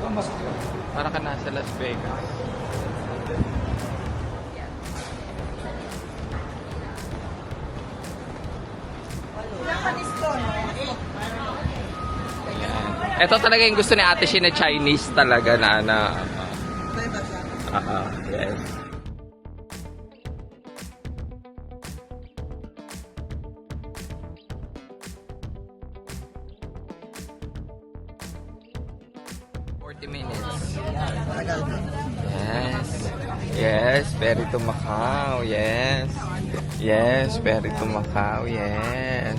Para ka nasa Las Vegas. Ito talaga yung gusto ni Ate Shi na Chinese talaga na yes. Minutes. Yes. Yes, Perry to Macau. Yes. Yes, Perry to Macau. Yes.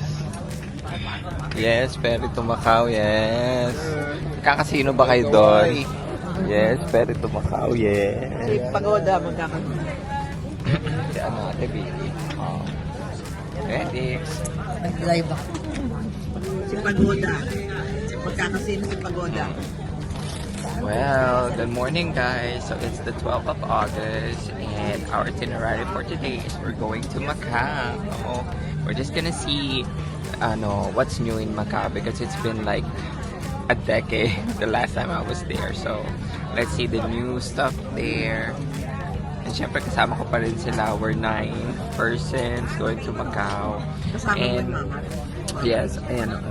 Yes, Perry to Macau. Yes. Kakasino ba kayo doon? Yes, Perry to Macau. Yes. Si Pagoda magkakasino. Si ano, Ate Vicky. Oh. Ready. Nag-live ako. Si Pagoda. Magkakasino si Pagoda. Well, good morning guys. So it's the 12th of August and our itinerary for today is we're going to Macau. We're just gonna see what's new in Macau because it's been like a decade the last time I was there. So let's see the new stuff there. And syempre kasama ko pa rin sila. We're 9 persons going to Macau. Kasama mo yung mama? Yes, ayan ako.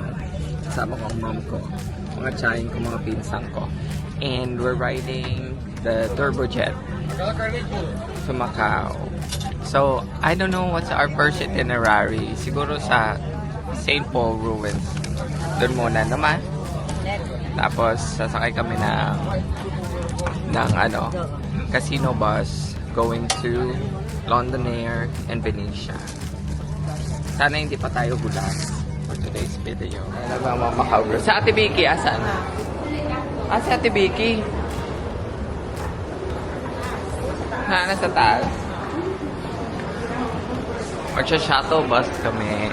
Kasama ko ang mom ko. Mga tsahin ko, mga pinsang ko. And we're riding the turbojet to Macau. So, I don't know what's our first itinerary. Siguro sa St. Paul Ruins. Doon muna naman. Tapos, sasakay kami ng casino bus going to Londonair and Venetia. Sana hindi pa tayo gulat for today's video. Ano ba mga Macau? Sa Ate Vicky, asan? Si Ate Vicky. Nasa taas. Magsha-shuttle bus kami.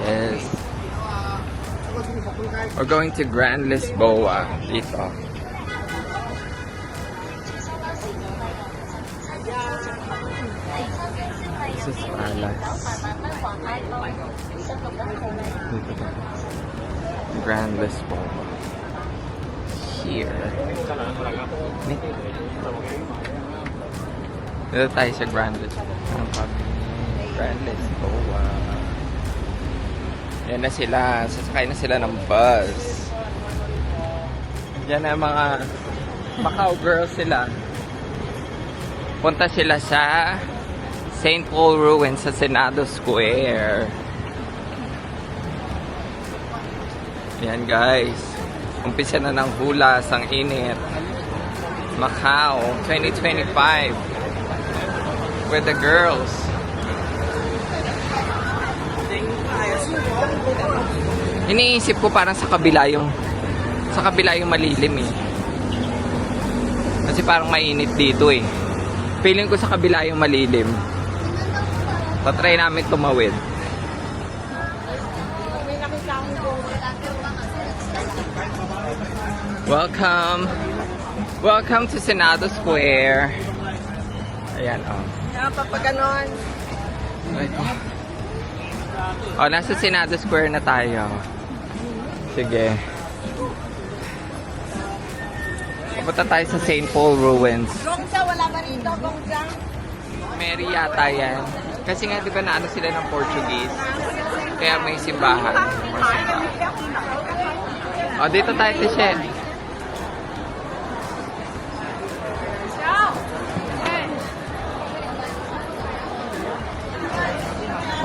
Yes. We're going to Grand Lisboa. Dito. This is Palace. Dito ba? Grand Lisboa. Here. Dito tayo sa Grand Lisboa. Grand Lisboa. Yan na sila. Sasakay na sila ng bus. Yan na mga Macau girls sila. Punta sila sa St. Paul Ruins sa Senado Square. Yan guys, umpisa na ng hulas ang init. Macau 2025 with the girls. Iniisip ko parang sa kabila yung malilim eh. Kasi parang mainit dito eh. Feeling ko sa kabila yung malilim. Patry namin tumawid. Welcome to Senado Square. Ayan, Papaganon. Nasa Senado Square na tayo. Sige. Pupunta tayo sa St. Paul Ruins. Gongsa, wala ba rito? Gongsa? Mary yata yan. Kasi nga, di ba naano sila ng Portuguese? Kaya may simbahan. Dito tayo, Tishe.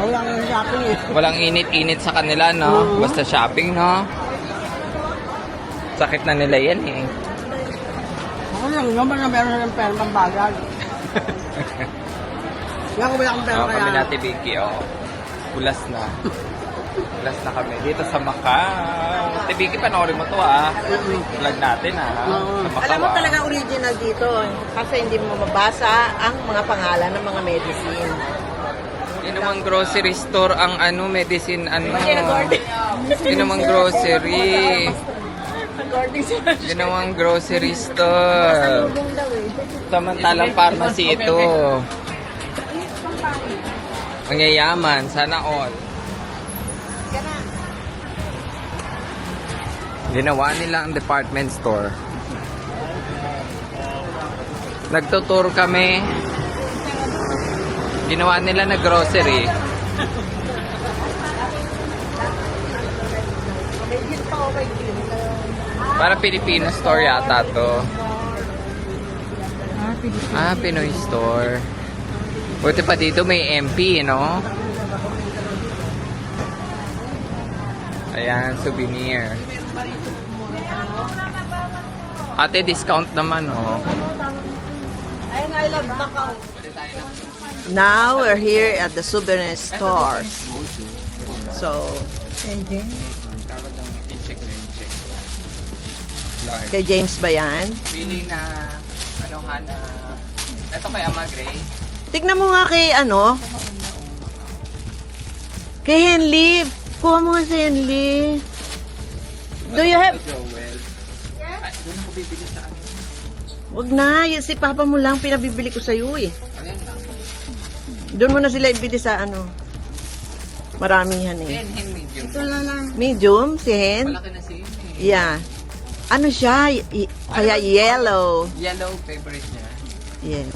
Walang shopping eh. Walang init-init sa kanila, no? Basta shopping, no? Sakit na nila yan, eh. Ako lang naman na meron ng pera ng bagay. Yan ko wala akong pera kaya. Kami natin, Vicky, Ulas na. Ulas na kami. Dito sa Macau. Ate Vicky, panoorin mo to, Vlog natin, Sa Macau, Alam mo talaga original dito. Kasi hindi mo mabasa ang mga pangalan ng mga medicine. Hindi naman grocery store ang medicine, Hindi naman grocery. Hindi naman grocery store. Samantalang pharmacy ito. Ang yayaman, sana all. Ginawa nila ang department store. Nagtutour kami. Ginawa nila na grocery. Para Filipino store yata to. Pinoy store. Buti pa dito may MP, no? Ayan, souvenir. Ate, discount naman, oh. Now we're here at the souvenir stores. So, kay James ba yan? Pili na, ano, Hana. Ito kay Ama Gray. Tignan mo nga kay ano? Kay Henley. Kuha mo nga si Henley. Do you have... Joel. Ay, doon ako bibili sa ano. Wag na. Yan si Papa mo lang pinabibili ko sa'yo eh. Ayan lang. Doon mo na sila ibili sa ano. Maramihan eh. Hen, medium. Medium, si Hen. Malaki na si Hen. Yeah. Ano siya? Kaya yellow. Yellow favorite niya. Yes.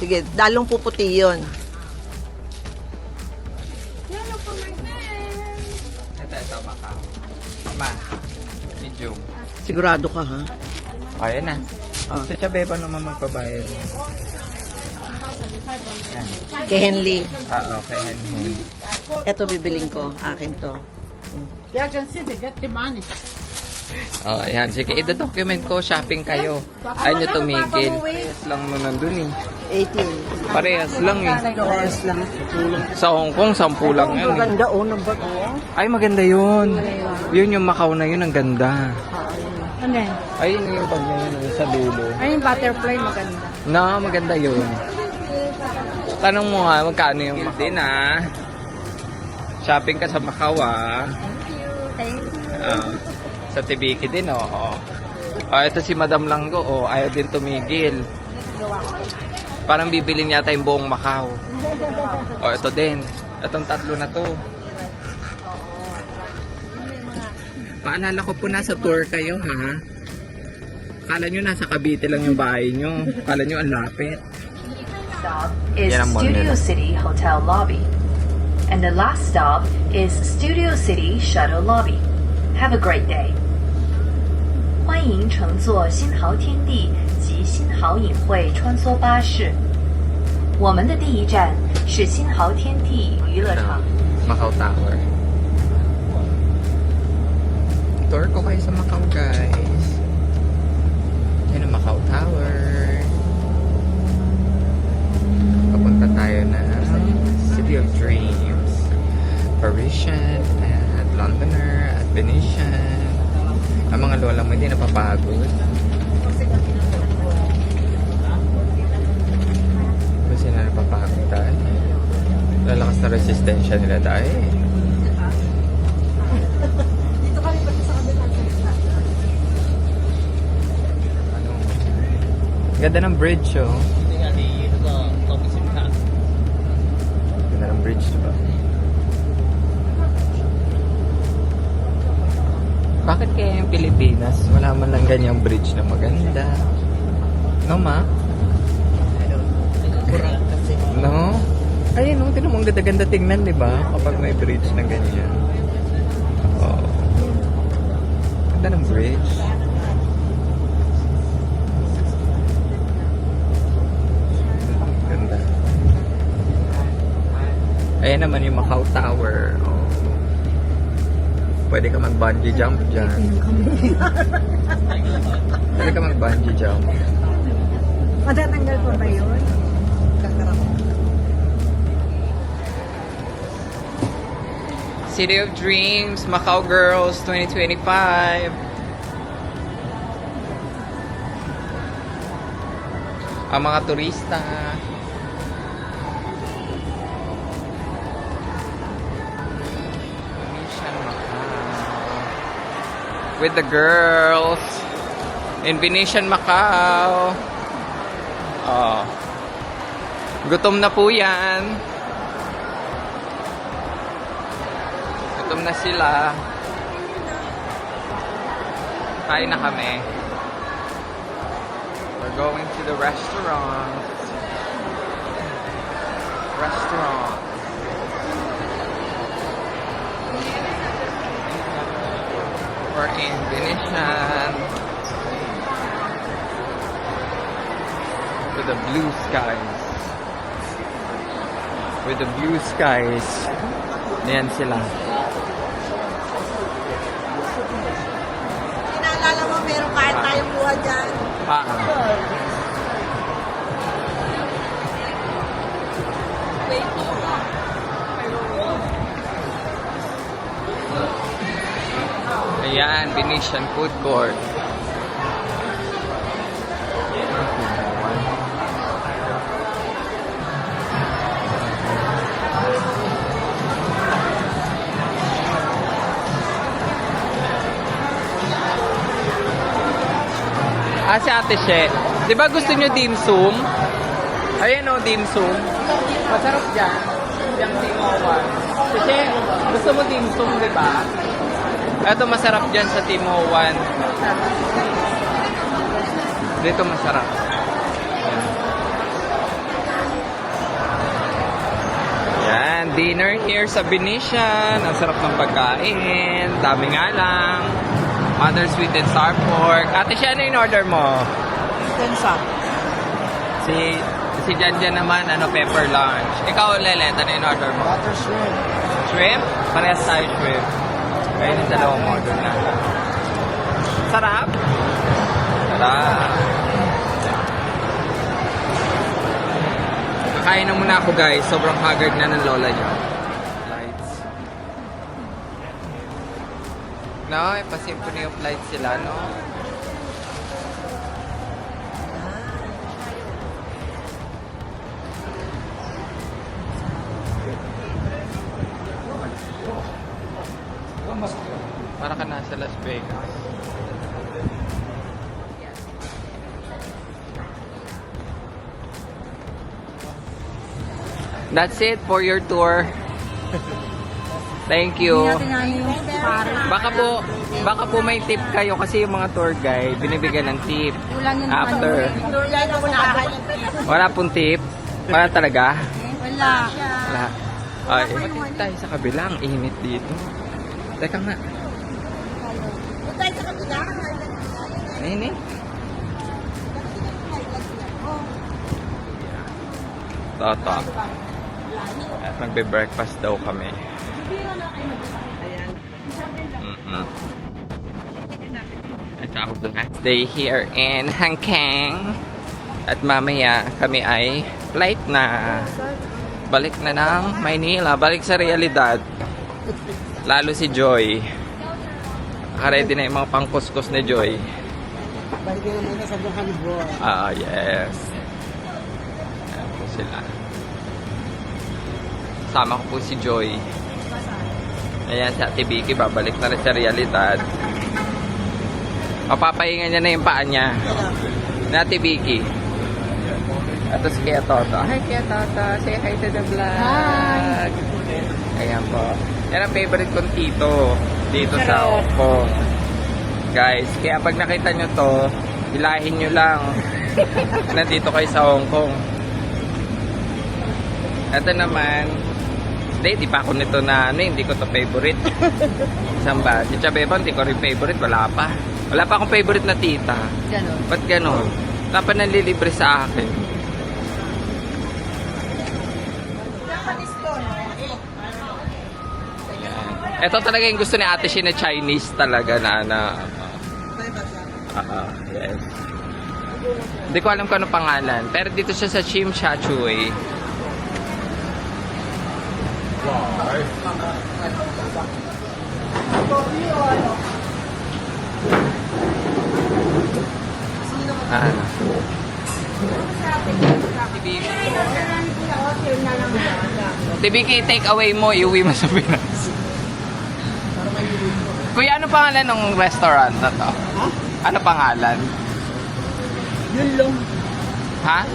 Sige, dalong puputi yun. Ito, baka. Ma, medium. Sigurado ka ha? Ayan na. Sa Chabeba naman magbabayad. Yan. Kay Henley. Okay, Hen. Ito bibiling ko. Akin to. Oh, ayan. Sige, ida-document ko. Shopping kayo. Ayaw nyo tumigil. Parehas lang mo nandun eh. 18. Parehas lang eh. Dollars lang. Sa Hong Kong, 10 lang yan eh. Maganda oh, ng bag oh. Ay, maganda yun. Yun yung Macau na yun. Ang ganda. Ano yan? Ay, yun yung pag yun sa dulo. Ay, yung butterfly maganda. No, maganda yun. Tanong mo nga, magkano yung din ah. Shopping ka sa Macau ah. Thank you. Sa Tibiki din, oo. Ito si Madam Langgo, ayaw din tumigil. Parang bibili niya yung buong Macau. Ito din. Itong tatlo na to. Paalala ko po, nasa tour kayo, ha? Akala nyo nasa Cavite lang yung bahay nyo. Akala nyo ang lapit. Stop is Yan ang mall Studio nila. City Hotel Lobby. And the last stop is Studio City Shuttle Lobby. Have a great day. 欢迎乘坐新濠天地及新濠影汇穿梭巴士。我们的第一站是新濠天地娱乐场。 Macau Tower. Tour ko kayo sa Macau, guys. Yan ang Macau Tower. Papunta tayo na City of Dreams. Parisian at Londoner at Venetian. Ang mga lola mo hindi napapagod. Kasi na napapagod tayo. Lalakas na resistensya nila tayo. Ano? Ganda ng bridge, oh. Ganda ng bridge, diba? Bakit kaya yung Pilipinas, wala man lang ganyang bridge na maganda? No, ma? No? Ayun, no? Tinan mo, ang ganda-ganda tingnan, di ba? Kapag may bridge na ganyan. Oh. Ganda ng bridge. Ganda. Ayan naman yung Macau Tower. Oh. Pwede ka mag-bungee jump dyan. Pwede ka mag-bungee jump. Matatanggal ko ba yun? City of Dreams, Macau Girls 2025. Ang mga turista. Venetian Macau. With the girls. In Venetian Macau. Oh. Gutom na po yan. Gutom na sila. Kain na kami. We're going to the restaurant. We're in Venetian. With the blue skies. With the blue skies. Ayan sila. Inaalala mo, meron kahit tayong buha dyan. Ayan, Venetian food court. Si Ate She. Di ba gusto nyo dim sum? Ayan o, dim sum. Masarap dyan. Yung Timowan. Kasi gusto mo dim sum, di ba? Ito masarap dyan sa Timowan. Dito masarap. Yan, dinner here sa Venetian. Ang sarap ng pagkain. Dami nga lang. Mother sweet and sour pork. Ate, siya ano yung order mo? Tensa. Si Janjan naman, pepper lunch. Ikaw, Lelet, ano yung order mo? Butter shrimp. Shrimp? Parehas tayo shrimp. Ayun yung dalawang order na. Sarap? Sarap. Kakain na muna ako, guys. Sobrang haggard na ng lola niyo. Lights. No, pa-symphony of lights sila, no? Para ka nasa Las Vegas. That's it for your tour. Thank you. Hindi natin nga yung Paris. Baka po may tip kayo kasi yung mga tour guide binibigyan ng tip. Kulang yung After. Yan ako nakakain. Wala pong tip? Wala talaga? Wala. Wala. Ay, pati tayo sa kabila. Ang init dito. Teka nga. Tayo sa kabila. Init. Toto. At magbe-breakfast daw kami. Stay here in Hong Kong. At mamaya kami ay flight na. Balik na ng Maynila. Balik sa realidad. Lalo si Joy. Nakaready na yung mga pangkuskus ni Joy. Balik na naman sa Johannesburg. Yes. Ayan po sila. Sama ko po si Joy. Ayan, si Ate Vicky, babalik na rin sa realidad. Papapahinga niya na yung paa niya. Na Ate Vicky. At si Kaya Toto. Hi Kaya Toto, say hi to the vlog. Hi! Ayan po. Yan ang favorite kong tito dito sa Hong Kong. Guys, kaya pag nakita nyo to, hilahin nyo lang. Nandito kayo sa Hong Kong. Ito naman, di pa ako nito na hindi ko to favorite. Isang ba? Si Chabeba, hindi ko rin favorite. Wala pa. Wala pa akong favorite na tita. Ganon. Ba't ganon? Wala pa nanlilibre sa akin. Ito talaga yung gusto ni Ate Shi na Chinese talaga na yes. Hindi ko alam kung ano pangalan. Pero dito siya sa Tsim Sha Tsui. TBK, take away mo, iuwi mo sa Pinas. Kuya, ano pangalan ng restaurant na to? Ano pangalan? Yunlong. Ha?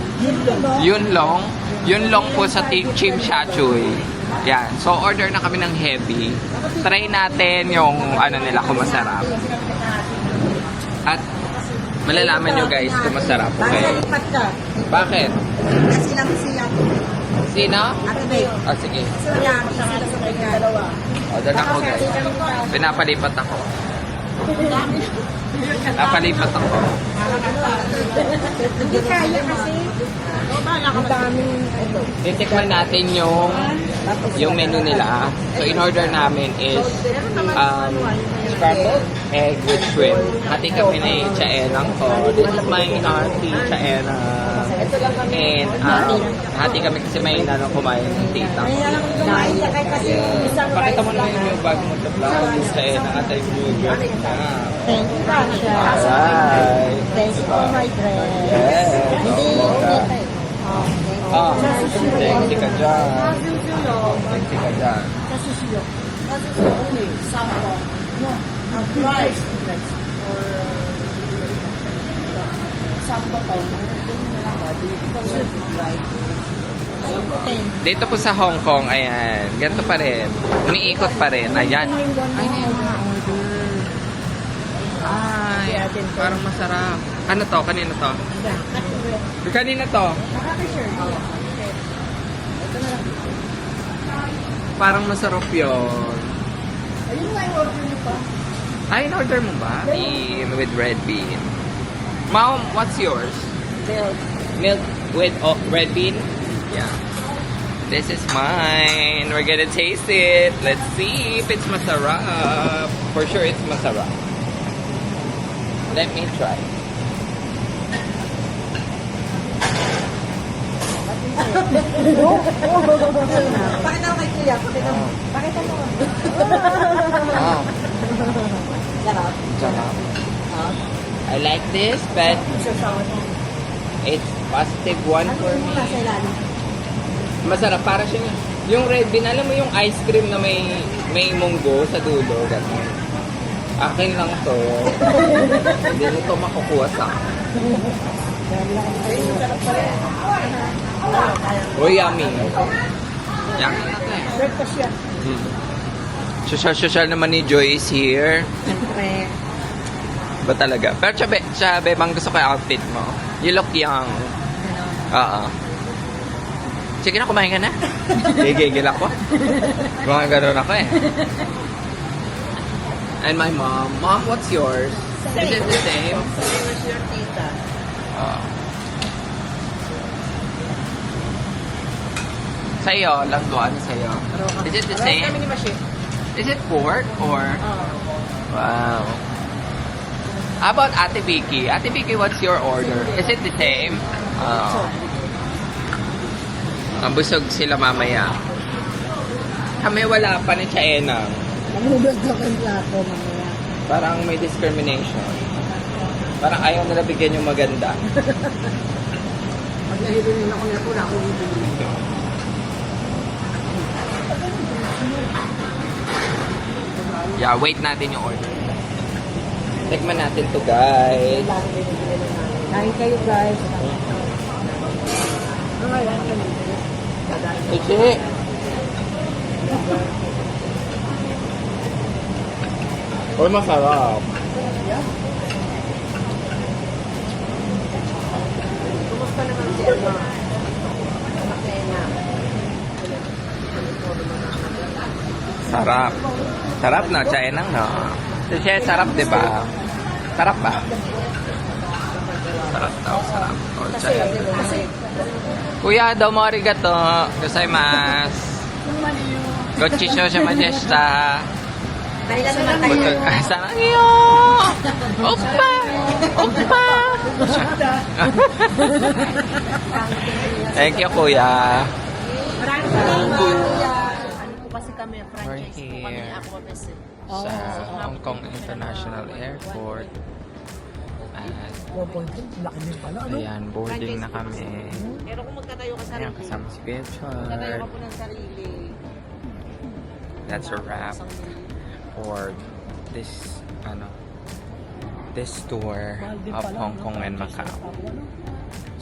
Yunlong. Yunlong po sa Tsim Sha Tsui. Yan. So, order na kami ng heavy. Try natin yung ano nila kung masarap. At malalaman nyo guys kung masarap. Okay? lipat ka. Bakit? Kasi lang siya. Sino? Ate Bay. Ah, sige. Sila sila sa kanya. Dalawa. O, doon ako guys. Pinapalipat ako. Napalipat ako. Hindi kaya kasi. Ang daming ito. Titikman natin yung menu nila. So, in order namin is scrambled egg with shrimp. Hati kami ni Chaenang ko. This is my auntie Chaenang. And hati kami kasi may nanong kumain ng tita. Yeah. Pakita mo naman yung bago mo sa vlog. Chaenang at ay good. Thank you, Pasha. Alright. Thank you for my dress. Yes. Ah, thank you ka dyan. Thank you ka dyan. Dito po sa Hong Kong, ayan, ganito pa rin. Umiikot pa rin. Ayan. Ay, parang masarap. Ano to? Kanino to? Kanino to? Parang masarap yun. Ayun nga yung order niyo pa. Ay, in-order mo ba? With red bean. Mom, what's yours? Milk. Milk with red bean? Yeah. This is mine. We're gonna taste it. Let's see if it's masarap. For sure it's masarap. Let me try. Pakita mo kay Kuya. Pakita mo. Wow. Sarap. Sarap. I like this, but it's positive one for me. Nasa ilalim. Masarap. Para siyang yung red bean. Alam mo yung ice cream na may munggo sa dulo. Ganun. Akin lang to. Hindi mo to makukuha sa akin. Oh, yummy. Yummy. Breakfast yan. Social naman ni Joy is here. Siyempre. Ba talaga? Pero sabi, bang gusto ko yung outfit mo. You look young. Oo. Sige na, kumain ka na. Gigigil ako. Mga ganun ako eh. And my mom. Mom, what's yours? Is it the same? Same as your tita. Sa'yo, lantuan sa'yo. Is it the same? Kami ni Mashi. Is it pork or? Wow. How about Ate Vicky? Ate Vicky, what's your order? Is it the same? Mabusog sila mamaya. Kami wala pa ni Chaenang. Mamulat ako yung plato mamaya. Parang may discrimination. Parang ayaw nila bigyan yung maganda. Pag nahihilin ako na po na ako bibili. Yeah, wait natin yung order. Tikman natin to, guys. Kain kayo guys. Ichi! Uy, masarap. Kumusta naman si Emma? Anak ni Emma. Sarap. Sarap na, Chaenang, no? Kasi sarap, di ba? Sarap ba? Sarap daw, sarap. Oh, Chaenang. Kuya, do mo arigato. Gozaimasu. Gochicho shimashita. Dahilan naman tayo. Sarangyo! Oppa! Oppa! Thank you, Kuya. Maraming salamat. Ano po kasi kami, We're franchise po kami here ako kasi. sa Hong Kong International Airport. At ayan, boarding na kami. Pero kung magtatayo ka Ayan, sarili, kasama si Kuya magtatayo ka Char. po ng sarili. That's a wrap for this tour of Hong Kong and Macau.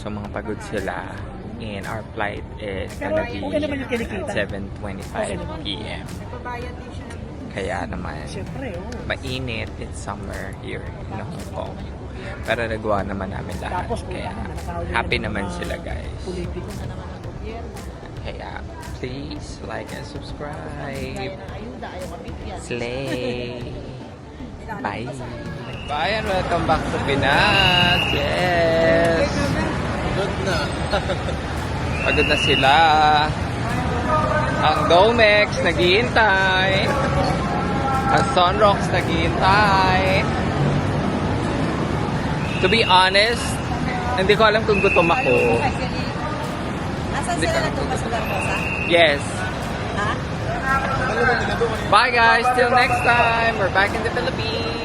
So mga pagod sila, and our flight is gonna be at 7:25 p.m. Nagpabayad din siya ng Kaya naman, Siyempre, oh. mainit. It's summer here in Hong Kong. Pero nagawa naman namin lahat. Kaya happy naman sila, guys. Politiko na naman ang gobyerno. Kaya please like and subscribe. Kaya ng ayuda, ayaw mabigyan. Slay! Bye! Bye and welcome back to Pinas! Yes! Good na. Pagod na sila. Ang Domex naghihintay. Ang Sunrocks naghihintay. To be honest, hindi ko alam kung gutom ako. Nasaan sila nagtupas sa Garmosa? Yes. Ha? Bye guys, till next time. We're back in the Philippines.